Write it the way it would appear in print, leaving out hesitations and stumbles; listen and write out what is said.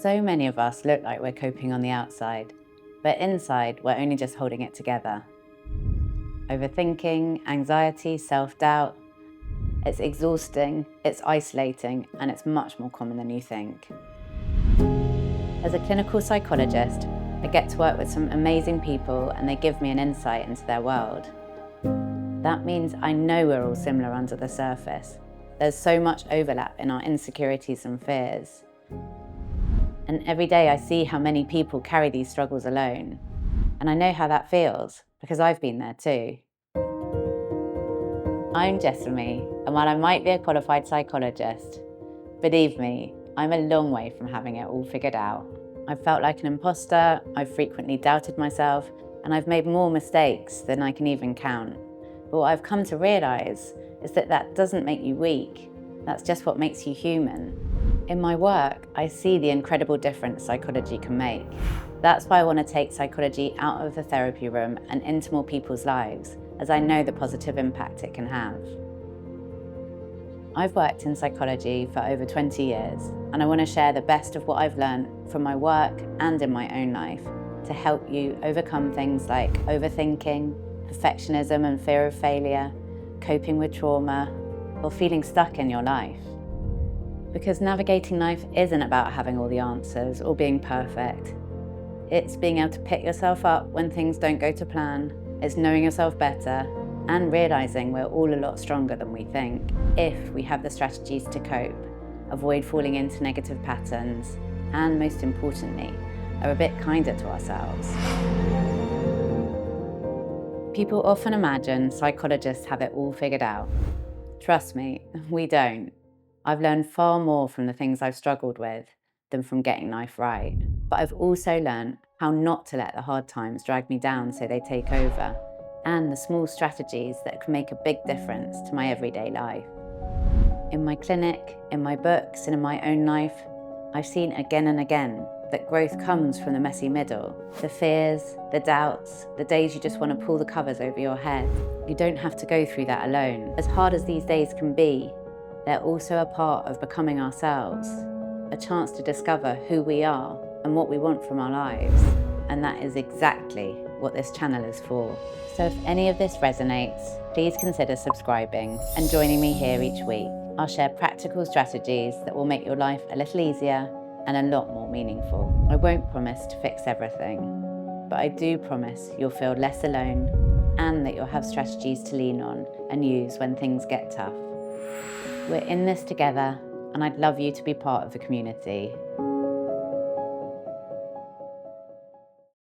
So many of us look like we're coping on the outside, but inside we're only just holding it together. Overthinking, anxiety, self-doubt. It's exhausting, it's isolating, and it's much more common than you think. As a clinical psychologist, I get to work with some amazing people and they give me an insight into their world. That means I know we're all similar under the surface. There's so much overlap in our insecurities and fears. And every day I see how many people carry these struggles alone. And I know how that feels, because I've been there too. I'm Jessamy, and while I might be a qualified psychologist, believe me, I'm a long way from having it all figured out. I've felt like an imposter, I've frequently doubted myself, and I've made more mistakes than I can even count. But what I've come to realise is that that doesn't make you weak. That's just what makes you human. In my work, I see the incredible difference psychology can make. That's why I want to take psychology out of the therapy room and into more people's lives, as I know the positive impact it can have. I've worked in psychology for over 20 years, and I want to share the best of what I've learned from my work and in my own life to help you overcome things like overthinking, perfectionism and fear of failure, coping with trauma, or feeling stuck in your life. Because navigating life isn't about having all the answers or being perfect. It's being able to pick yourself up when things don't go to plan. It's knowing yourself better and realising we're all a lot stronger than we think if we have the strategies to cope, avoid falling into negative patterns, and most importantly, are a bit kinder to ourselves. People often imagine psychologists have it all figured out. Trust me, we don't. I've learned far more from the things I've struggled with than from getting life right. But I've also learned how not to let the hard times drag me down so they take over, and the small strategies that can make a big difference to my everyday life. In my clinic, in my books, and in my own life, I've seen again and again that growth comes from the messy middle. The fears, the doubts, the days you just want to pull the covers over your head. You don't have to go through that alone. As hard as these days can be, they're also a part of becoming ourselves, a chance to discover who we are and what we want from our lives. And that is exactly what this channel is for. So if any of this resonates, please consider subscribing and joining me here each week. I'll share practical strategies that will make your life a little easier and a lot more meaningful. I won't promise to fix everything, but I do promise you'll feel less alone and that you'll have strategies to lean on and use when things get tough. We're in this together, and I'd love you to be part of the community.